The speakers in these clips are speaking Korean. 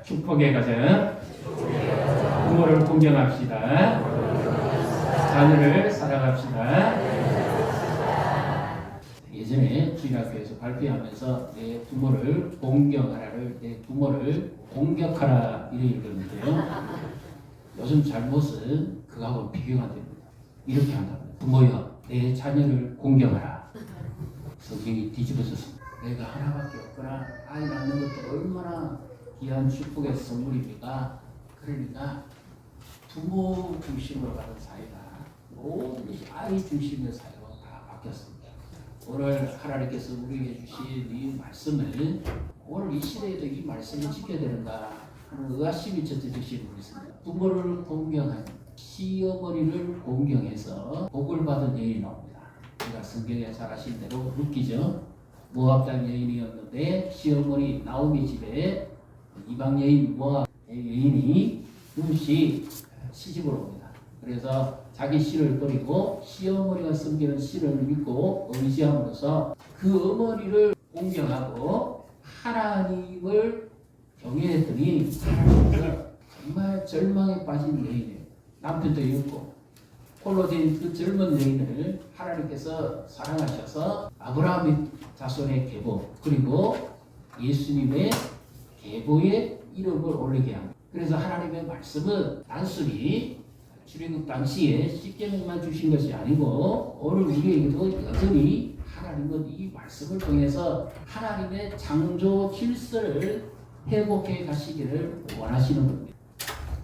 축복의 가정, 부모를 공경합시다. 자녀를 사랑합시다. 예전에 주일학교에서 발표하면서 내 부모를 공경하라를 내 부모를 공격하라 이렇게 읽었는데요. 요즘 잘못은 그거하고 비교가 안 됩니다. 이렇게 한답니다. 부모여, 내 자녀를 공경하라. 성경이 뒤집어졌습니다. 내가 하나밖에 없거나 아이 낳는 것도 얼마나 귀한 축복의 선물입니까? 그러니까 부모 중심으로 가는 사회가 모든 것이 아이 중심의 사회로 다 바뀌었습니다. 오늘 하나님께서 우리에게 주신 이 말씀을 오늘 이 시대에도 이 말씀을 지켜야 되는가 하는 의아심이 젖어주신 분이 있습니다. 부모를 공경하는 시어머니를 공경해서 복을 받은 여인이 나옵니다. 우리가 성경에 잘 아시는 대로 웃기죠. 모압 땅 여인이었는데 시어머니 나오미 집에 이방 여인 모압 여인이 눈시 시집을 옵니다. 그래서 자기 씨를 버리고 시어머니가 섬기는 씨를 믿고 의지함으로써 그 어머니를 공경하고 하나님을 경외했더니 하나님께서 정말 절망에 빠진 여인이에요. 남편도 있고 홀로 된 그 젊은 여인을 하나님께서 사랑하셔서 아브라함의 자손의 계보 그리고 예수님의 계보의 이름을 올리게 합니다. 그래서 하나님의 말씀은 단순히 출애굽 당시에 십계명만 주신 것이 아니고 오늘 우리에게도 여전히 하나님은 이 말씀을 통해서 하나님의 창조 질서를 회복해 가시기를 원하시는 겁니다.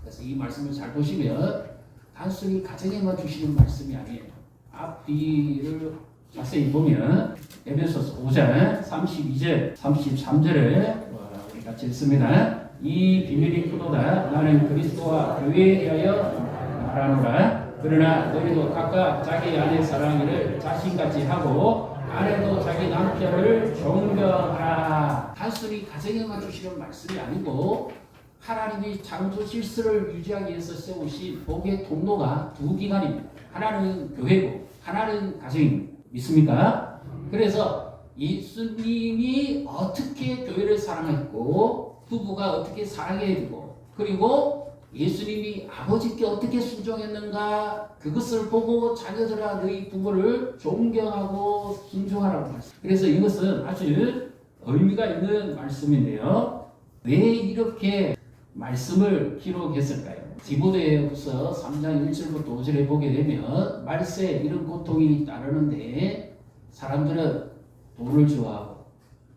그래서 이 말씀을 잘 보시면 단순히 가정에만 주시는 말씀이 아니에요. 앞뒤를 자세히 보면 에베소서 5장 32절 33절을 우리 같이 읽습니다. 이 비밀이 크도다. 나는 그리스도와 교회에 대하여 말하노라. 그러나 너희도 각각 자기 아내 사랑을 자신같이 하고 아내도 자기 남편을 존경하라. 단순히 가정에만 주시는 말씀이 아니고 하나님이 창조 질서를 유지하기 위해서 세우신 복의 통로가 두 기관입니다. 하나는 교회고 하나는 가정입니다. 믿습니까? 그래서 예수님이 어떻게 교회를 사랑했고 부부가 어떻게 사랑해야 되고 그리고 예수님이 아버지께 어떻게 순종했는가 그것을 보고 자녀들아 너희 부모를 존경하고 순종하라고 말씀. 그래서 이것은 아주 의미가 있는 말씀인데요. 왜 이렇게 말씀을 기록했을까요? 디모데후서 3장 1절부터 5절에 보게 되면 말세 이런 고통이 따르는데 사람들은 돈을 좋아하고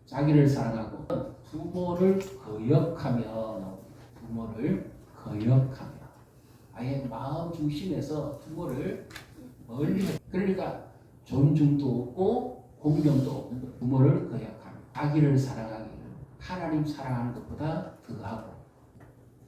자기를 사랑하고 부모를 거역하며 부모를 거역하며 아예 마음 중심에서 부모를 멀리 그러니까 존중도 없고 공경도 없는 것. 부모를 거역하며 자기를 사랑하기 하나님 사랑하는 것보다 더하고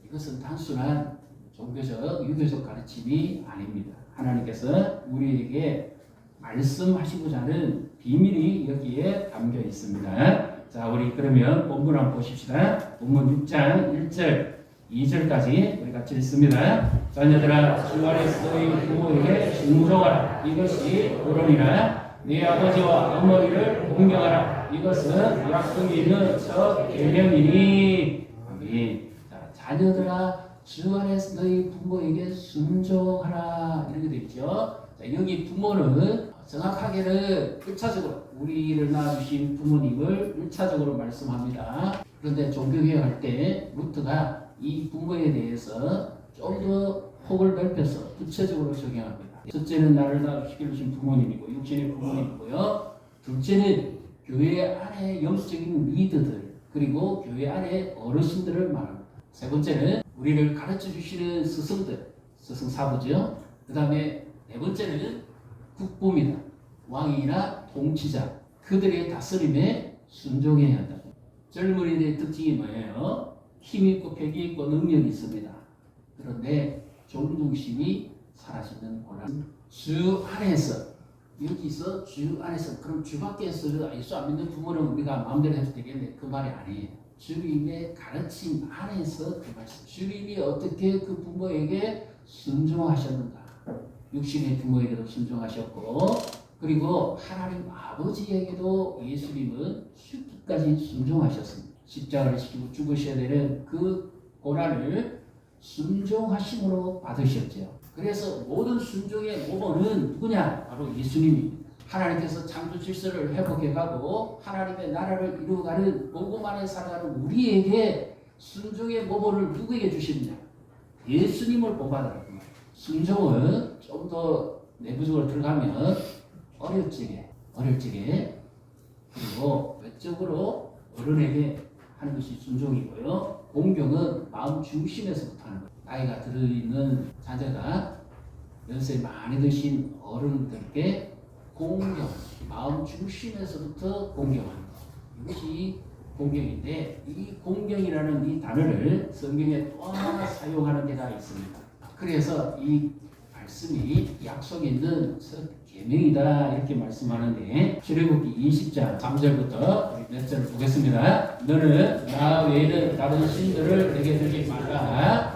이것은 단순한 종교적 유교적 가르침이 아닙니다. 하나님께서 우리에게 말씀하시고자 하는 비밀이 여기에 담겨 있습니다. 자, 우리 그러면 본문 한번 보십시다. 본문 6장 1절 2절까지 우리 같이 읽습니다. 자녀들아 주 안에서 너희 부모에게 순종하라. 이것이 옳으니라. 네 아버지와 어머니를 공경하라. 이것은 약속이 있는 첫 계명이니. 아멘. 자, 자녀들아 주 안에서 너희 부모에게 순종하라. 이렇게 되어 있죠. 자, 여기 부모는 정확하게는 1차적으로 우리를 낳아주신 부모님을 1차적으로 말씀합니다. 그런데 종교개혁할 때 루트가 이 부모에 대해서 좀 더 폭을 넓혀서 구체적으로 적용합니다. 첫째는 나를 낳아주신 부모님이고 육신의 부모님이고요. 둘째는 교회 안에 영적인 리더들 그리고 교회 안에 어르신들을 말합니다. 세 번째는 우리를 가르쳐 주시는 스승들, 스승사부죠. 그 다음에 네 번째는 국부입니다. 왕이나 통치자, 그들의 다스림에 순종해야 한다. 젊은이들의 특징이 뭐예요? 힘있고 패기있고 능력이 있습니다. 그런데 존중심이 사라지는 곤란. 주 안에서 여기서 주 안에서 그럼 주 밖에서 예수 안 믿는 부모는 우리가 마음대로 해도 되겠네. 그 말이 아니에요. 주님의 가르침 안에서 그 말씀. 주님이 어떻게 그 부모에게 순종하셨는가. 육신의 부모에게도 순종하셨고 그리고 하나님 아버지에게도 예수님은 죽기까지 순종하셨습니다. 십자가를 지키고 죽으셔야 되는 그 고난을 순종하심으로 받으셨죠. 그래서 모든 순종의 모범은 누구냐? 바로 예수님입니다. 하나님께서 창조 질서를 회복해가고 하나님의 나라를 이루어가는 복음 안에 살아가는 우리에게 순종의 모범을 누구에게 주시느냐? 예수님을 본받으라고 말이에요. 순종은 좀 더 내부적으로 들어가면 어렵지게 그리고 외적으로 어른에게 하는 것이 순종이고요. 공경은 마음 중심에서부터 하는 거예요. 나이가 들어있는 자녀가 연세 많이 드신 어른들께 공경, 마음 중심에서부터 공경하는 것. 이것이 공경인데 이 공경이라는 이 단어를 성경에 또 하나 사용하는 데가 있습니다. 그래서 이 말씀이 약속이 있는 첫 계명이다 이렇게 말씀하는데 출애굽기 20장 3절부터 몇 절을 보겠습니다. 너는 나 외에는 다른 신들을 내게 두지 말라.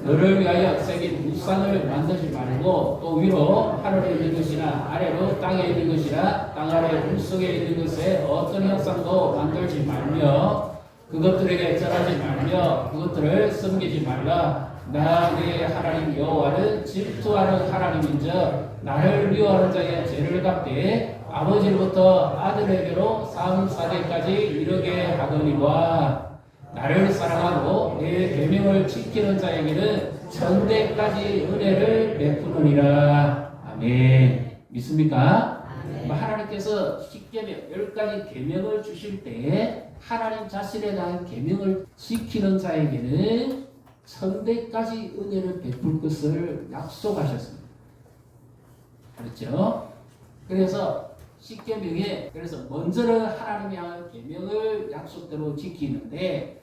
너를 위하여 새긴 우상을 만들지 말고 또 위로 하늘에 있는 것이나 아래로 땅에 있는 것이나 땅 아래 물속에 있는 것에 어떤 형상도 만들지 말며 그것들에게 절하지 말며 그것들을 섬기지 말라. 나 네 하나님 여호와는 질투하는 하나님인즉 나를 미워하는 자의 죄를 갚되 아버지로부터 아들에게로 3, 4대까지 이르게 하거니와 나를 사랑하고 내 계명을 지키는 자에게는 천대까지 은혜를 베푸느니라. 아멘. 믿습니까? 아멘. 하나님께서 10계명 10가지 계명을 주실 때 하나님 자신에 대한 계명을 지키는 자에게는 천대까지 은혜를 베풀 것을 약속하셨습니다. 그렇죠? 그래서 10계명에 그래서 먼저는 하나님이 향한 계명을 약속대로 지키는데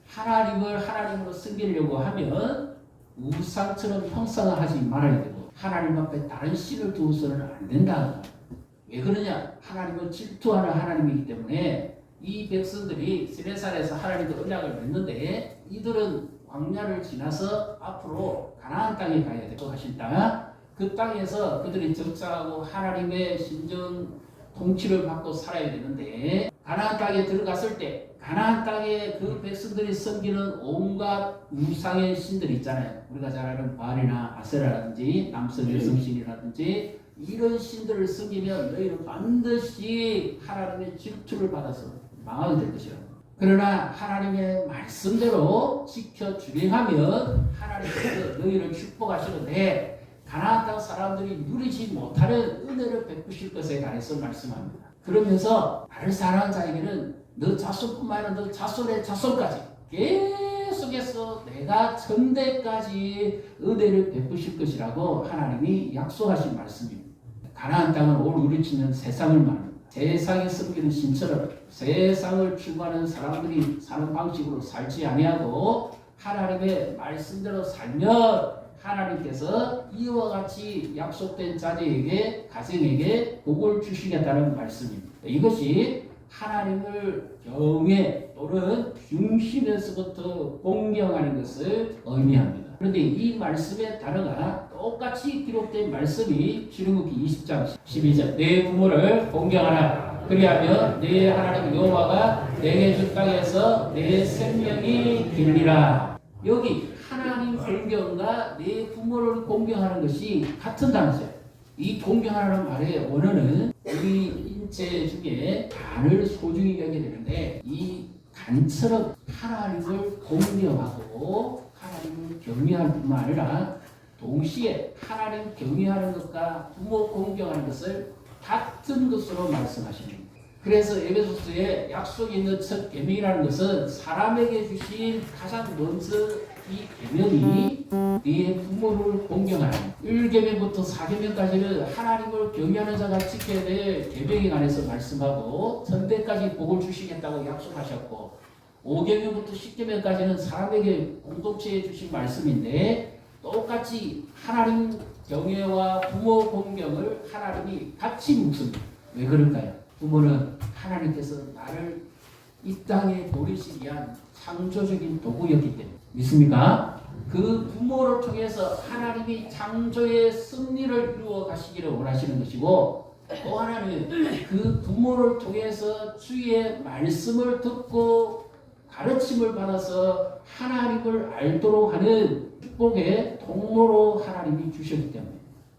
하나님을 하나님으로 섬기려고 하면 우상처럼 형상을 하지 말아야 되고 하나님 앞에 다른 신을 두어서는 안 된다. 왜 그러냐? 하나님은 질투하는 하나님이기 때문에 이 백성들이 시내산에서 하나님과 언약을 맺는데 이들은 광야를 지나서 앞으로 가나안 땅에 가야 되고 하신 땅, 그 땅에서 그들이 정착하고 하나님의 신전 통치를 받고 살아야 되는데 가나안 땅에 들어갔을 때 가나안 땅에 그 백성들이 섬기는 온갖 우상의 신들 있잖아요. 우리가 잘 아는 바알이나 아세라라든지 남성 여성신이라든지 이런 신들을 섬기면 너희는 반드시 하나님의 질투를 받아서 망하게 될 것이라고. 그러나 하나님의 말씀대로 지켜 준행하면 하나님께서 너희를 축복하시는데 가나안 땅 사람들이 누리지 못하는 은혜를 베푸실 것에 관해서 말씀합니다. 그러면서 나를 사랑하는 자에게는 너 자손뿐만 아니라 너 자손의 자손까지 계속해서 내가 천대까지 은혜를 베푸실 것이라고 하나님이 약속하신 말씀입니다. 가나안 땅은 오늘 우리치는 세상을 말합니다. 세상에 섬기는 신처럼 세상을 추구하는 사람들이 사는 방식으로 살지 아니하고 하나님의 말씀대로 살면 하나님께서 이와 같이 약속된 자녀에게 가정에게 복을 주시겠다는 말씀입니다. 이것이 하나님을 경외 또는 중심에서부터 공경하는 것을 의미합니다. 그런데 이 말씀의 단어가 똑같이 기록된 말씀이 출애굽기 20장 12절 내 부모를 공경하라. 그리하면 내 하나님 여호와가 내게 준 땅에서 내 생명이 길리라. 여기 하나님 공경과 내 부모를 공경하는 것이 같은 단어죠. 이 공경하라는 말의 원어는 우리 인체 중에 간을 소중히 여겨야 되는데 이 간처럼 하나님을 공경하고 하나님을 경외할 뿐만 아니라 동시에 하나님 경외하는 것과 부모 공경하는 것을 같은 것으로 말씀하십니다. 그래서 에베소서에 약속이 있는 첫 계명이라는 것은 사람에게 주신 가장 먼저 이 계명이 네 부모를 공경하라. 1계명부터 4계명까지는 하나님을 경외하는 자가 지켜야 될 계명에 관해서 말씀하고 천대까지 복을 주시겠다고 약속하셨고 5계명부터 10계명까지는 사람에게 공동체에 주신 말씀인데 똑같이 하나님 경외와 부모 공경을 하나님이 같이 묻습니다. 왜 그럴까요? 부모는 하나님께서 나를 이 땅에 보내시기 위한 창조적인 도구였기 때문에 믿습니까? 그 부모를 통해서 하나님이 창조의 승리를 이루어 가시기를 원하시는 것이고 또 하나는 그 부모를 통해서 주의 말씀을 듣고 가르침을 받아서 하나님을 알도록 하는 축복의 통로로 하나님이 주셨기 때문에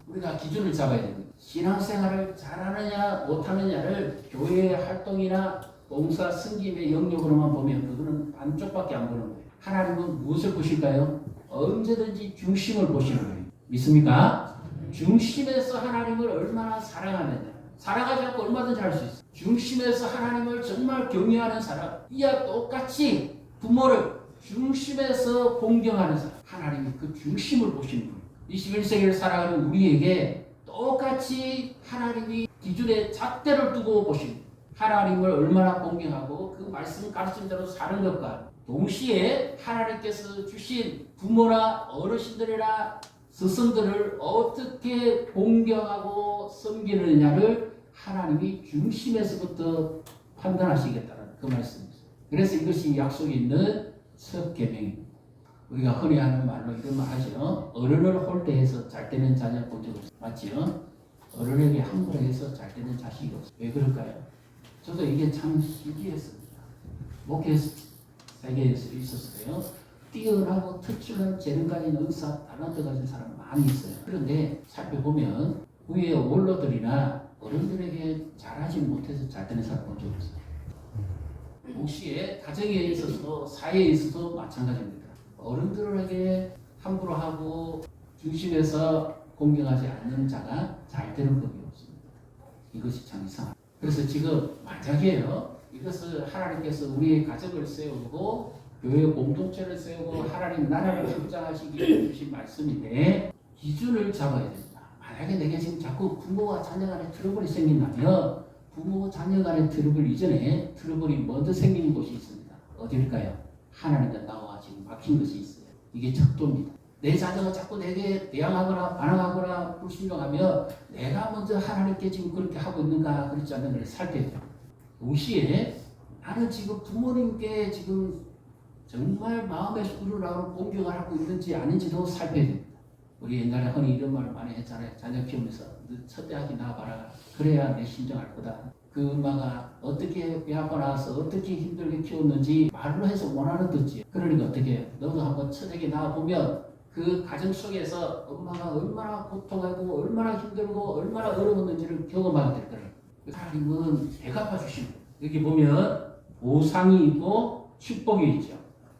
우리가 기준을 잡아야 됩니다. 신앙생활을 잘하느냐 못하느냐를 교회의 활동이나 봉사 승김의 영역으로만 보면 그거는 반쪽밖에 안 보는 거예요. 하나님은 무엇을 보실까요? 언제든지 중심을 보시는 거예요. 믿습니까? 중심에서 하나님을 얼마나 사랑하느냐. 사랑하지 않고 얼마든지 할 수 있어요. 중심에서 하나님을 정말 경외하는 사람, 이와 똑같이 부모를 중심에서 공경하는 사람, 하나님이 그 중심을 보시는 거예요. 21세기를 살아가는 우리에게 똑같이 하나님이 기준에 잣대를 두고 보시는 거예요. 하나님을 얼마나 공경하고 그 말씀 가르침대로 사는 것과 동시에 하나님께서 주신 부모나 어르신들이나 스승들을 어떻게 공경하고 섬기느냐를 하나님이 중심에서부터 판단하시겠다는 그 말씀입니다. 그래서 이것이 약속이 있는 첫 계명입니다. 우리가 흔히 하는 말로 이런 말 하죠. 어른을 홀대해서 잘 되는 자녀 본 적 없어요. 맞죠? 어른에게 함부로 해서 잘 되는 자식이 없어요. 왜 그럴까요? 저도 이게 참 신기했습니다. 목회 세계에서 있었어요. 뛰어나고 특출난 재능가진 의사, 달란트 가진 사람 많이 있어요. 그런데 살펴보면 위에 원로들이나 어른들에게 잘하지 못해서 잘 되는 사람 본 적 없어요. 동시에 가정에 있어서도 사회에 있어서도 마찬가지입니다. 어른들에게 함부로 하고 중심에서 공경하지 않는 자가 잘 되는 법이 없습니다. 이것이 참 이상합니다. 그래서 지금 만약에요, 이것을 하나님께서 우리의 가정을 세우고 교회 공동체를 세우고 하나님 나라를 확장하시기 위해 주신 말씀인데 기준을 잡아야 됩니다. 만약에 내게 지금 자꾸 부모와 자녀 간에 트러블이 생긴다면 부모 자녀 간의 트러블 이전에 트러블이 먼저 생기는 곳이 있습니다. 어딜까요? 하나님과 나와 지금 막힌 것이 있어요. 이게 척도입니다. 내 자녀가 자꾸 내게 대항하거나 반항하거나 불순종하며 내가 먼저 하나님께 지금 그렇게 하고 있는가 그렇지 않는 걸 살펴야 돼요. 동시에 나는 지금 부모님께 지금 정말 마음에 우러나오는 공경을 하고 있는지 아닌지도 살펴야 됩니다. 우리 옛날에 흔히 이런 말을 많이 했잖아요. 자녀 키우면서 너 첫대학이 나와봐라. 그래야 내 심정 알 거다. 그 엄마가 어떻게 배 아파 나와서 어떻게 힘들게 키웠는지 말로 해서 원하는 듯지. 그러니까 어떻게 해요? 너도 한번 첫애기 나와보면 그 가정 속에서 엄마가 얼마나 고통하고 얼마나 힘들고 얼마나 어려웠는지를 경험하게 될 거예요. 하나님은 배갚아 주시는 거예요. 이렇게 보면 보상이 있고 축복이 있죠.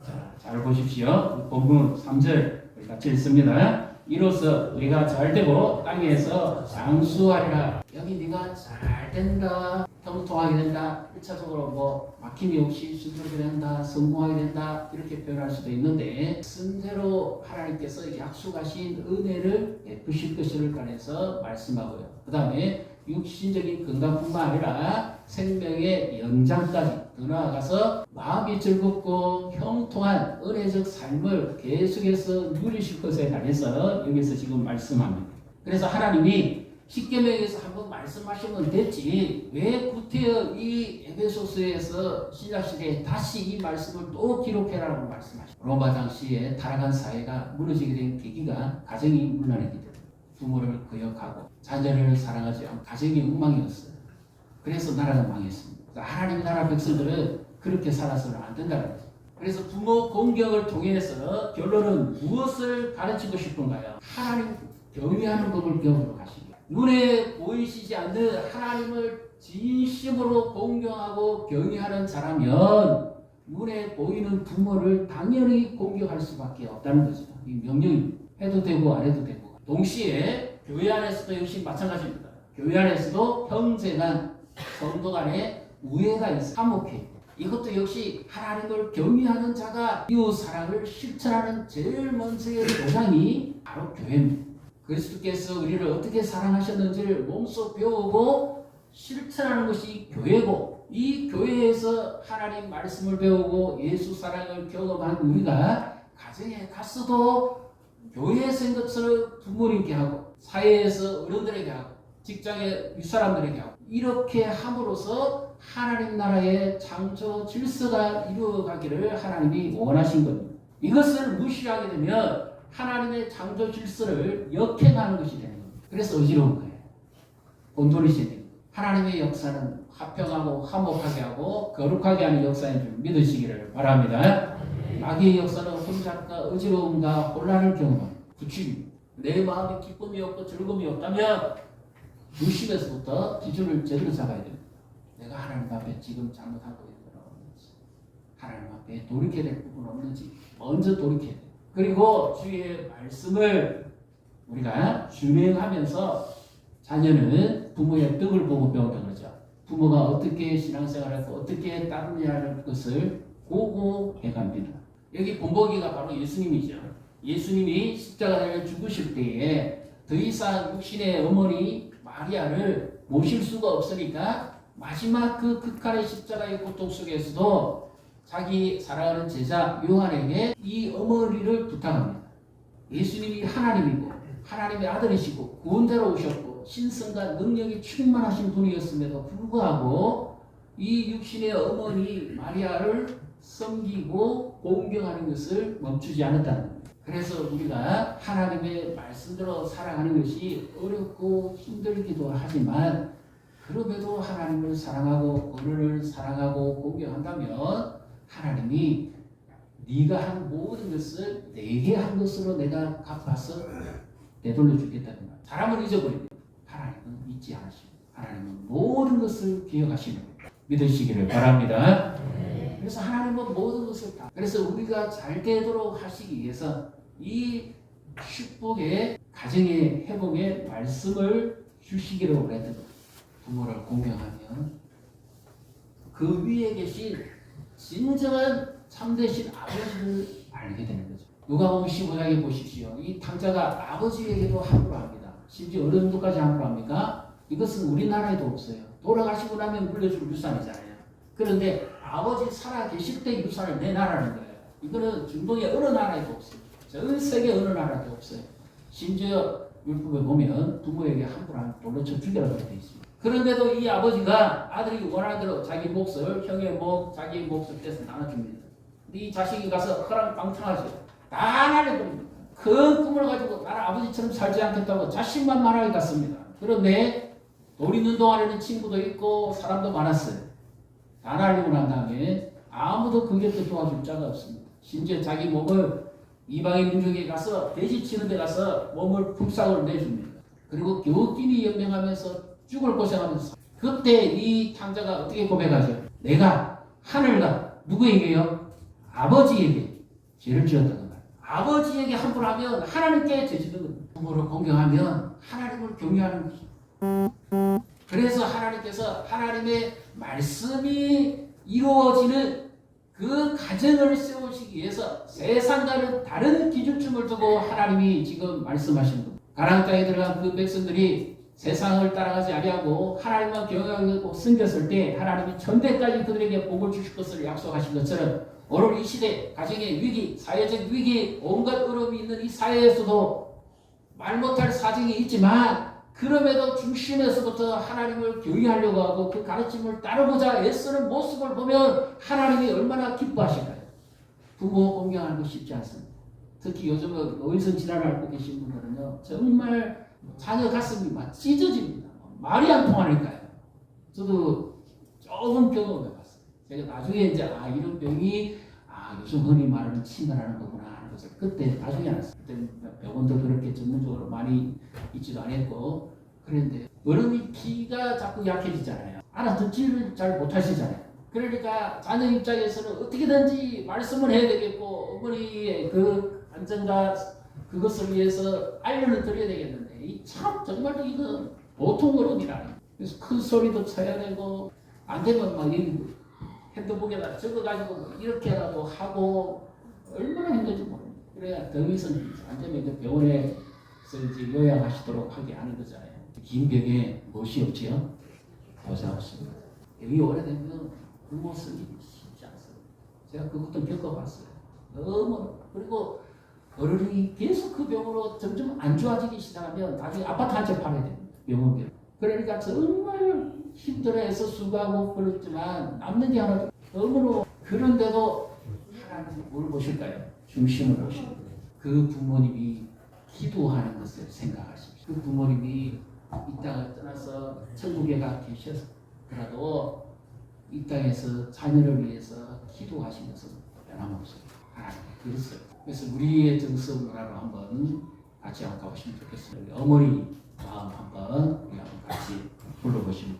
자, 잘 보십시오. 본문 3절 같이 읽습니다. 이로써 우리가 잘되고 땅에서 장수하리라. 여기 네가 잘된다, 형통하게 된다, 1차적으로 뭐 막힘이 없이 순조롭게 된다, 성공하게 된다 이렇게 표현할 수도 있는데 순대로 하나님께서 약속하신 은혜를 베푸실 것을 관해서 말씀하고요. 그 다음에 육신적인 건강뿐만 아니라 생명의 연장까지 더 나아가서 마음이 즐겁고 형통한 은혜적 삶을 계속해서 누리실 것에 관해서 여기서 지금 말씀합니다. 그래서 하나님이 십계명에서 한번 말씀하시면 됐지 왜 구태여 이 에베소서에서 신약시대에 다시 이 말씀을 또 기록해라고 말씀하시죠. 로마 당시에 타락한 사회가 무너지게 된 계기가 가정이 문란했기 때문에 부모를 거역하고 자녀를 사랑하지 않고 가정이 엉망이었어요. 그래서 나라가 망했습니다. 하나님 나라 백성들은 그렇게 살아서는 안 된다는 거죠. 그래서 부모 공경을 통해서 결론은 무엇을 가르치고 싶은가요? 하나님 경외하는 법을 배우도록 하시고 눈에 보이시지 않는 하나님을 진심으로 공경하고 경외하는 자라면 눈에 보이는 부모를 당연히 공경할 수밖에 없다는 거죠. 이 명령이 해도 되고 안 해도 되고. 동시에 교회 안에서도 역시 마찬가지입니다. 교회 안에서도 형제 간 성도 간에 우애가 있어 화목해. 이것도 역시 하나님을 경외하는 자가 이웃 사랑을 실천하는 제일 먼저의 대상이 바로 교회입니다. 그리스도께서 우리를 어떻게 사랑하셨는지를 몸소 배우고 실천하는 것이 교회고 이 교회에서 하나님 말씀을 배우고 예수 사랑을 경험한 우리가 가정에 갔어도 교회에서인 것처럼 부모님께 하고 사회에서 어른들에게 하고 직장의 윗사람들에게 하고 이렇게 함으로써 하나님 나라의 창조 질서가 이루어가기를 하나님이 원하신 겁니다. 이것을 무시하게 되면 하나님의 창조 질서를 역행하는 것이 되는 겁니다. 그래서 어지러운 거예요. 곤돌이시는 하나님의 역사는 화평하고 화목하게 하고 거룩하게 하는 역사인 줄 믿으시기를 바랍니다. 마귀의 역사는 혼잡과 어지러움과 혼란을 경험하는 구출입니다. 내 마음에 기쁨이 없고 즐거움이 없다면 중심에서부터 기준을 제대로 잡아야 됩니다. 내가 하나님 앞에 지금 잘못하고 있는 건 없는지, 하나님 앞에 돌이켜야 될 부분 없는지 먼저 돌이켜야 돼요. 그리고 주의 말씀을 우리가 준행하면서 자녀는 부모의 떡을 보고 배운다 그러죠. 부모가 어떻게 신앙생활하고 어떻게 따르냐 하는 것을 보고 배갑니다. 여기 본보기가 바로 예수님이죠. 예수님이 십자가를 죽으실 때에 더 이상 육신의 어머니 마리아를 모실 수가 없으니까 마지막 그 극한의 십자가의 고통 속에서도 자기 사랑하는 제자 요한에게 이 어머니를 부탁합니다. 예수님이 하나님이고 하나님의 아들이시고 구원자로 오셨고 신성과 능력이 충만하신 분이었음에도 불구하고 이 육신의 어머니 마리아를 섬기고 공경하는 것을 멈추지 않았다는 겁니다. 그래서 우리가 하나님의 말씀대로 살아가는 것이 어렵고 힘들기도 하지만 그럼에도 하나님을 사랑하고 어른을 사랑하고 공경한다면 하나님이 네가 한 모든 것을 내게 한 것으로 내가 갚아서 내돌려 주겠다는 말. 사람을 잊어버립니다. 하나님은 잊지 않으시고 하나님은 모든 것을 기억하시는 믿으시기를 바랍니다. 그래서 하나님은 모든 것을 다. 그래서 우리가 잘 되도록 하시기 위해서 이 축복의 가정의 회복의 말씀을 주시기를 원했던 거예요. 부모를 공경하면 그 위에 계신 진정한 참되신 아버지를 알게 되는 거죠. 누가복음 15장에 보십시오. 이 탕자가 아버지에게도 함부로 합니다. 심지어 어른도까지 함부로 합니까? 이것은 우리나라에도 없어요. 돌아가시고 나면 물려줄 유산이잖아요. 그런데 아버지 살아 계실 때 유산을 내놔라는 거예요. 이거는 중동의 어느 나라에도 없어요. 전 세계 어느 나라도 없어요. 심지어 율법에 보면 부모에게 함부로 하면 돌로 쳐 죽여라고 되어 있습니다. 그런데도 이 아버지가 아들이 원하는 대로 자기 몫을 형의 몫, 자기 몫을 떼서 나눠줍니다. 이 자식이 가서 허랑방탕하죠. 다 날려버립니다. 큰 꿈을 가지고 나는 아버지처럼 살지 않겠다고 자신만 말하게 갔습니다. 그런데 돈 있는 동안에는 친구도 있고 사람도 많았어요. 다 날리고 난 다음에 아무도 그 곁에 도와줄 자가 없습니다. 심지어 자기 몸을 이방인 민족에 가서 돼지 치는 데 가서 몸을 품삯으로 내줍니다. 그리고 겨우 끼니 연명하면서 죽을 고생하면서 그때 이 탕자가 어떻게 고백하죠? 내가 하늘과 누구에게요? 아버지에게 죄를 지었다는 말. 아버지에게 함부로 하면 하나님께 죄 짓는 겁니다. 부모를 공경하면 하나님을 경외하는 것이죠. 그래서 하나님께서 하나님의 말씀이 이루어지는 그 가정을 세우시기 위해서 세상과는 다른 기준점을 두고 하나님이 지금 말씀하시는 겁니다. 가나안 땅에 들어간 그 백성들이 세상을 따라가지 아니하고 하나님만 경외하고 섬겼을 때 하나님이 전대까지 그들에게 복을 주실 것을 약속하신 것처럼 오늘 이 시대 가정의 위기, 사회적 위기, 온갖 어려움이 있는 이 사회에서도 말 못할 사정이 있지만 그럼에도 중심에서부터 하나님을 경외하려고 하고 그 가르침을 따르고자 애쓰는 모습을 보면 하나님이 얼마나 기뻐하실까요? 부모 공경하는 거 쉽지 않습니다. 특히 요즘은 노인성 질환을 앓고 계신 분들은요 정말 자녀 가슴이 막 찢어집니다. 말이 안 통하니까요. 저도 조금 경험해봤어요. 제가 나중에 이제 이런 병이 요즘 흔히 말하는 치매라는 거구나 하는 것을 그때 나중에 알았어요. 그때 병원도 그렇게 전문적으로 많이 있지도 않았고 그런데 어른이 피가 자꾸 약해지잖아요. 알아듣지를 잘 못하시잖아요. 그러니까 자녀 입장에서는 어떻게든지 말씀을 해야 되겠고 어머니의 그 안전과 그것을 위해서 알려는 드려야 되겠는데 이 참 정말 이거 보통 어른이라니. 그래서 큰 소리도 쳐야 되고 안 되면 막 핸드북에다 적어가지고 이렇게라도 하고 얼마나 힘든지 모릅니다. 그래야 더 이상 안 되면 그 병원에서 이제 요양하시도록 하게 하는 거잖아요. 긴 벽에 못이 없지요? 보자 없습니다. 여기 오래되면 부모 쓰기 쉽지 않습니다. 제가 그것도 겪어봤어요. 너무 그리고 어른이 계속 그 병으로 점점 안 좋아지기 시작하면 나중에 아파트 한 채 팔아야 됩니다. 병원비로. 그러니까 정말 힘들어해서 수고하고 그렇지만 남는 게 하나도 너무나 그런데도 하나님이 뭘 보실까요? 중심을 보시는 거예요. 그 부모님이 기도하는 것을 생각하십시오. 그 부모님이 이 땅을 떠나서 천국에 가 계셔서라도 이 땅에서 자녀를 위해서 기도하신 것은 변함없어요. 하나님 그랬어요. 그래서 우리의 정서 문화로 한번 같이 한번 가보시면 좋겠어요. 우리 어머니 마음 한번 우리 한번 같이 불러보시면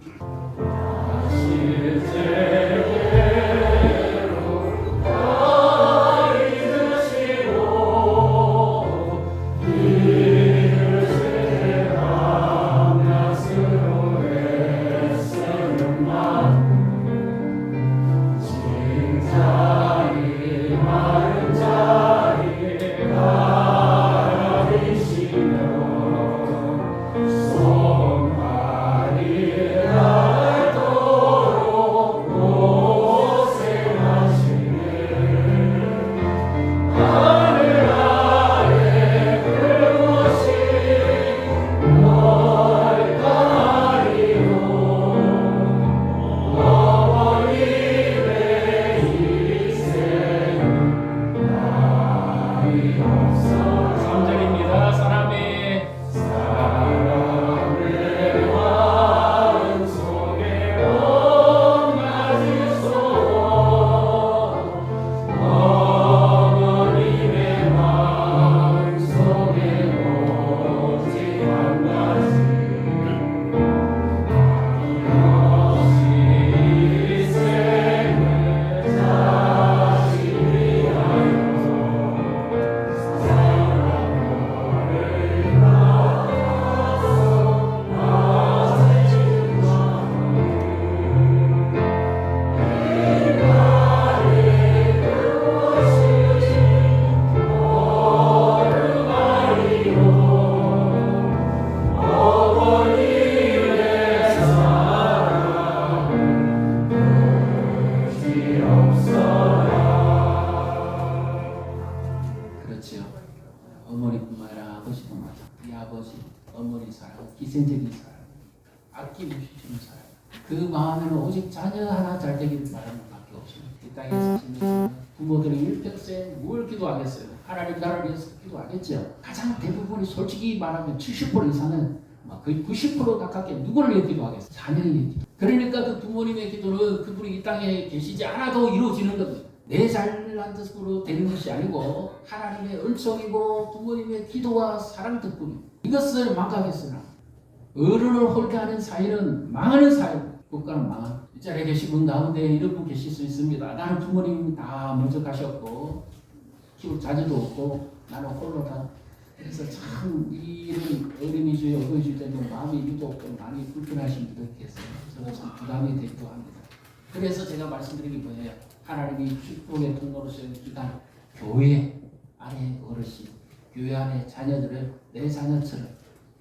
어머니뿐만 아니라 아버지뿐만 아니라 이 아버지, 어머니 사랑, 희생적인 사랑, 아낌없으시는 사랑 그 마음에는 오직 자녀 하나 잘 되기를 바라는 밖에 없습니다. 이 땅에 사시는 부모들은 일평생 뭘 기도하겠어요? 하나님 나라를 위해서 기도하겠죠. 가장 대부분이 솔직히 말하면 70% 이상은 거의 90% 가깝게 누구를 위해 기도하겠어요? 자녀를 위해 기도. 그러니까 그 부모님의 기도는 그분이 이 땅에 계시지 않아도 이루어지는 겁니다. 내 잘난 뜻으로 되는 것이 아니고 하나님의 은총이고 부모님의 기도와 사랑 덕분이 이것을 망각했으나 어른을 홀대하는 사회는 망하는 사회, 국가는 망하는. 이 자리에 계신 분 가운데 이런 분 계실 수 있습니다. 나는 부모님 다 먼저 가셨고 키울 자녀도 없고 나는 홀로다. 그래서 참 이런 어린이주의 어버이주의 때문에 마음이 유독 많이 불편하신 분들 계세요. 저는 참 부담이 되기도 합니다. 그래서 제가 말씀드린 게 뭐예요? 하나님이 축복의 통로로서 기간 교회 안에 어르신, 교회 안에 자녀들을 내 자녀처럼,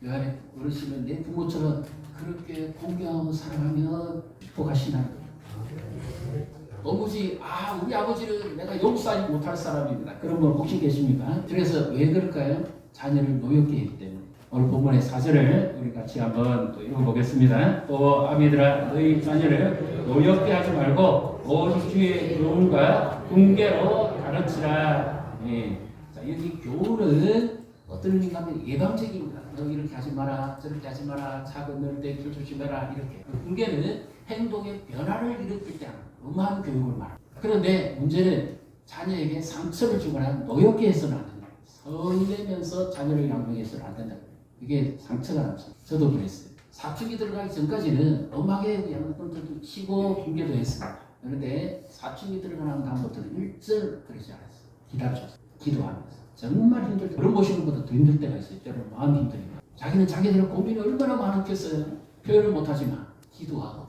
교회 안에 어르신을 내 부모처럼 그렇게 공경하고 사랑하면 축복하시나는 거예요. 도무지 우리 아버지는 내가 용서하지 못할 사람입니다. 그런 분 혹시 계십니까? 그래서 왜 그럴까요? 자녀를 노엽게 했기 때문에. 오늘 본문의 4절을 우리 같이 한번 또 읽어보겠습니다. 또 아비들아 너희 자녀를 노엽게 하지 말고 오직 주의 교훈과 훈계로 가르치라. 예. 자, 여기 교훈은 어떤 의미인가 하면 예방적입니다. 너 이렇게 하지 마라, 저렇게 하지 마라, 차 건널 때 길 조심해라 이렇게. 훈계는 행동의 변화를 일으킬 때 하는 음한 교육을 말합니다. 그런데 문제는 자녀에게 상처를 주거나 노엽게 해서는 안 된다. 성내면서 자녀를 양육해서는 안 된다. 이게 상처가 남습니다. 저도 그랬어요. 사춘기 들어가기 전까지는 엄하게 양육들도 치고 훈계도 했습니다. 그런데 사춘기 들어가는 다음부터는 일절 그러지 않았어요. 기다려줬어요. 기도하면서. 정말 힘들 때, 그런 보시는 것보다 더 힘들 때가 있어요. 때로는 마음 힘들어요. 자기는 자기들의 고민이 얼마나 많았겠어요. 표현을 못하지만 기도하고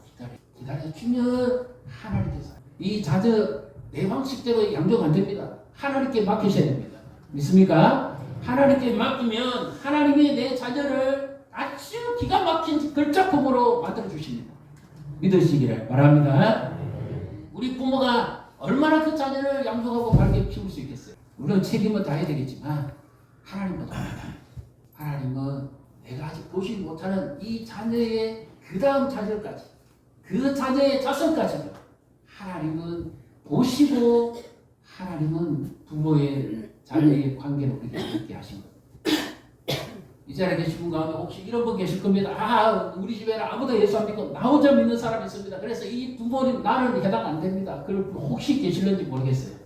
기다려주면 하나님께서 이 자녀 내 방식대로 양육 안 됩니다. 하나님께 맡기셔야 됩니다. 믿습니까? 하나님께 맡기면 하나님이 내 자녀를 아주 기가 막힌 걸작품으로 만들어 주십니다. 믿으시기를 바랍니다. 우리 부모가 얼마나 그 자녀를 양육하고 바르게 키울 수 있겠어요? 물론 책임은 다해야 되겠지만 하나님은 하나님은 내가 아직 보지 못하는 이 자녀의 그 다음 자녀까지 그 자녀의 자손까지도 하나님은 보시고 하나님은 부모의 자녀의 관계를 우리에게 있게 하신 겁니다. 이 자리에 계신 분 가운데 혹시 이런 분 계실 겁니다. 아, 우리 집에는 아무도 예수 안 믿고 나 혼자 믿는 사람이 있습니다. 그래서 이 부모님 나는 해당 안 됩니다. 그런 분 혹시 계실는지 모르겠어요.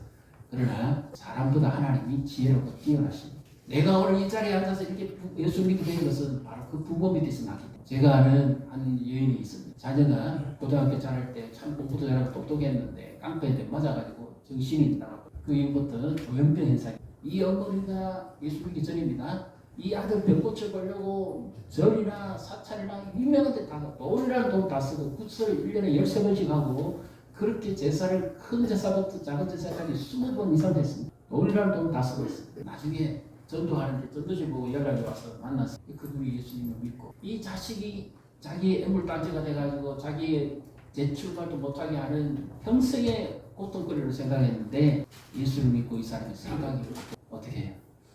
그러나 사람보다 하나님이 지혜롭고 뛰어나십니다. 내가 오늘 이 자리에 앉아서 이렇게 예수 믿게 된 것은 바로 그 부모 밑에서 나기 때문에. 제가 아는 한 여인이 있습니다. 자녀가 고등학교 자랄 때 참 공부도 잘하고 똑똑했는데 깡패한테 맞아가지고 정신이 나갔고 그 이후부터 조현병 현상이. 이 어머니가 예수 믿기 전입니다. 이 아들 병 고쳐보려고 절이나 사찰이나 유명한 데 다 돈이라는 돈 다 쓰고 굿을 1년에 13번씩 하고 그렇게 제사를 큰 제사부터 작은 제사까지 20번 이상 했습니다. 돈이라는 돈 다 쓰고 있습니다. 나중에 전도하는데 전도지 보고 연락이 와서 만났어요. 그분이 예수님을 믿고 이 자식이 자기의 애물단지가 돼가지고 자기의 재출발도 못하게 하는 평생의 고통거리를 생각했는데 예수를 믿고 이 사람이 생각이 어떻게 해요?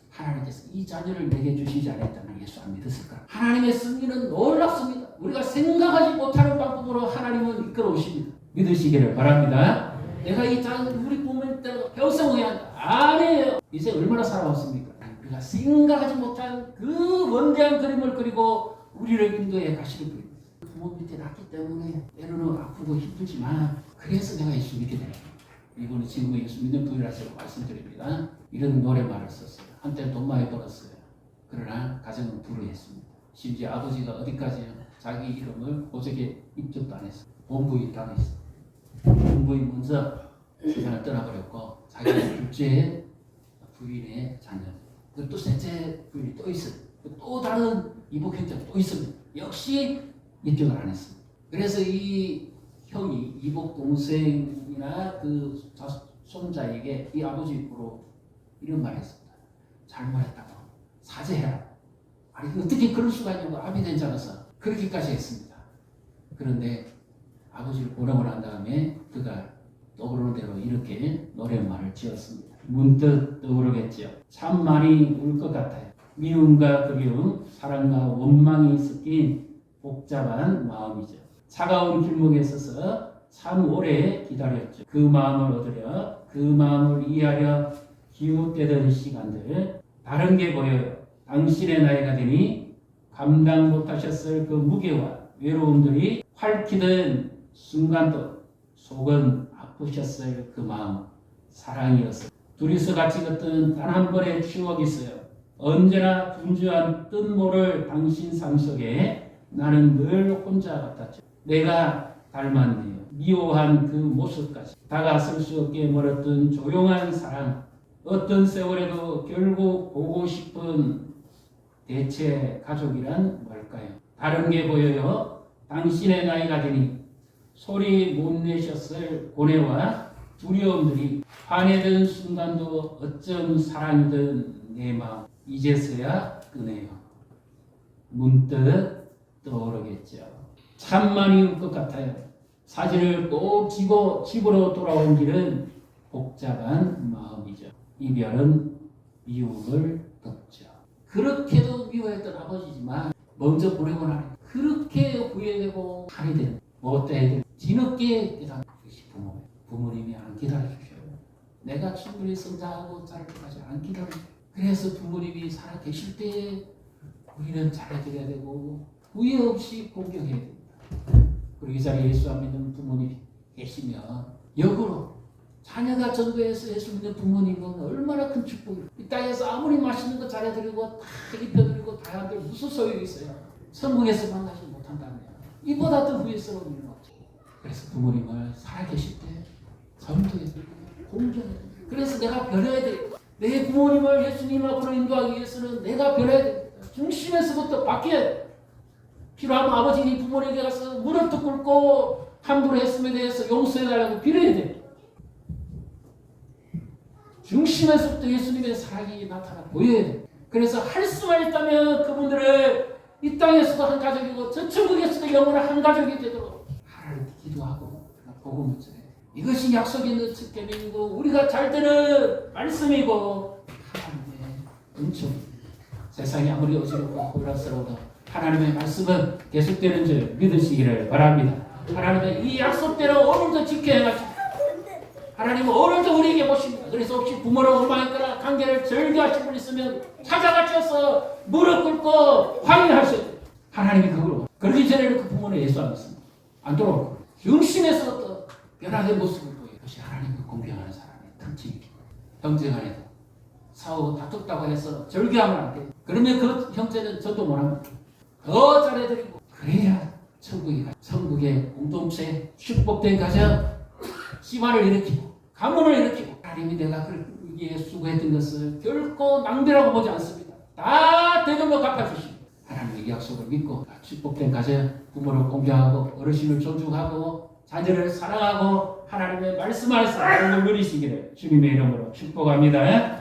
하나님께서 이 자녀를 내게 주시지 않았다면 예수 안 믿었을까? 하나님의 승리는 놀랍습니다. 우리가 생각하지 못하는 방법으로 하나님은 이끌어 오십니다. 믿으시기를 바랍니다. 내가 이 자녀 우리 부모님 때문에 평생 후회한다. 아니에요. 이제 얼마나 살아왔습니까? 우리가 생각하지 못한 그 원대한 그림을 그리고 우리를 인도해 가시는 분입니다. 부모 밑에 났기 때문에 때로는 아프고 힘들지만 그래서 내가 예수 믿게 됩니다. 이거는 지금 예수 믿는 분이라서 말씀드립니다. 이런 노래말을 썼어요. 한때 돈 많이 벌었어요. 그러나 가정은 불우했습니다. 심지어 아버지가 어디까지요? 자기 이름을 보석에 입적도 안 했어요. 본부인 당했어요. 본부인 먼저 세상을 떠나버렸고 자기가 둘째 부인의 자녀. 또 셋째 부인이 또 있어요. 또 다른 이복 형제가 또 있습니다. 역시 입적을 안 했습니다. 그래서 이 형이 이복 동생이나 그 손자에게 이 아버지 입으로 이런 말을 했습니다. 잘못했다고 사죄해라. 아니 어떻게 그럴 수가 있냐고 아비된 자로서 그렇게까지 했습니다. 그런데 아버지를 보내고 난 다음에 그가 떠오르는 대로 이렇게 노랫말을 지었습니다. 문득 떠오르겠지요. 참 많이 울 것 같아요. 미움과 그리움, 사랑과 원망이 섞인 복잡한 마음이죠. 차가운 길목에 서서 참 오래 기다렸죠. 그 마음을 얻으려, 그 마음을 이해하려 기웃대던 시간들. 다른 게 보여요. 당신의 나이가 되니 감당 못하셨을 그 무게와 외로움들이 활키던 순간도 속은 아프셨을 그 마음, 사랑이었어요. 둘이서 같이 걷던 단 한 번의 추억이 있어요. 언제나 분주한 뜻모를 당신 삶 속에 나는 늘 혼자 같았죠. 내가 닮았네요. 미워한 그 모습까지. 다가설 수 없게 멀었던 조용한 사랑. 어떤 세월에도 결국 보고 싶은 대체 가족이란 뭘까요? 다른 게 보여요. 당신의 나이가 되니 소리 못 내셨을 고뇌와 두려움들이 화내던 순간도 어쩜 사랑이던 내 마음 이제서야 끄네요. 문득 떠오르겠죠. 참 많이 울 것 같아요. 사진을 꼭 지고 집으로 돌아온 길은 복잡한 마음이죠. 이별은 미움을 덮죠. 그렇게도 미워했던 아버지지만 먼저 보내고 나니 그렇게 후회되고 한이 된 못되게 뒤늦게 깨닫는 것이 부모님이 안 기다려주셔요. 내가 충분히 성장하고 자랄 때까지 안 기다려주셔요. 그래서 부모님이 살아 계실 때 우리는 잘해드려야 되고 후회 없이 공경해야 됩니다. 그리고 이 자리에 예수 안 믿는 부모님이 계시면 역으로 자녀가 전도해서 예수 믿는 부모님은 얼마나 큰 축복이에요. 이 땅에서 아무리 맛있는 거 잘해드리고 다 입혀드리고 다 하는데 무슨 소용이 있어요. 천국에서 만나지 못한다면 이보다 더 후회스러운 일은 없죠. 그래서 부모님을 살아계실 때 전도해드리고 공경해드리고 그래서 내가 변해야 돼. 내 부모님을 예수님 앞으로 인도하기 위해서는 내가 변해야 돼. 중심에서부터 바뀌어야 돼. 필요하면 아버지니 부모님에게 가서 무릎도 꿇고 함부로 했음에 대해서 용서해달라고 빌어야 돼. 중심에서부터 예수님의 사랑이 나타나 보여야 돼. 그래서 할 수만 있다면 그분들을 이 땅에서도 한 가족이고 저 천국에서도 영원한 한 가족이 되도록 하나님 기도하고 복음을 전해. 이것이 약속 있는 측계명이고 우리가 잘 되는 말씀이고 하나님의 은총입니다. 세상이 아무리 어지럽고 혼란스러워도 하나님의 말씀은 계속되는 줄 믿으시기를 바랍니다. 하나님의 이 약속대로 오늘도 지켜야 하십니다. 하나님은 오늘도 우리에게 보십니다. 그래서 혹시 부모로 원망했거나 관계를 절교하신 분 있으면 찾아가셔서 무릎 꿇고 확인하셔야 돼요. 하나님이 그걸로. 그러기 전에는 그 부모는 예수 안 믿습니다. 안 돌아올 거예요. 영신에서 또 변화된 모습을 보여요. 그것이 하나님을 공경하는 사람의 특징이에요. 형제간에도 싸우고 다퉜다고 해서 절교하면 안 돼요. 그러면 그 형제는 저도 못합니다. 더 잘해드리고 그래야 천국의 공동체 축복된 가정 씨발을 일으키고 가문을 일으키고 하나님이 내가 그기에 수고했던 것을 결코 낭비라고 보지 않습니다. 다 되돌려 갚아주십니다. 하나님의 약속을 믿고 축복된 가정 부모를 공경하고 어르신을 존중하고 자녀를 사랑하고 하나님의 말씀 안에서 하나님을 누리시기를 주님의 이름으로 축복합니다.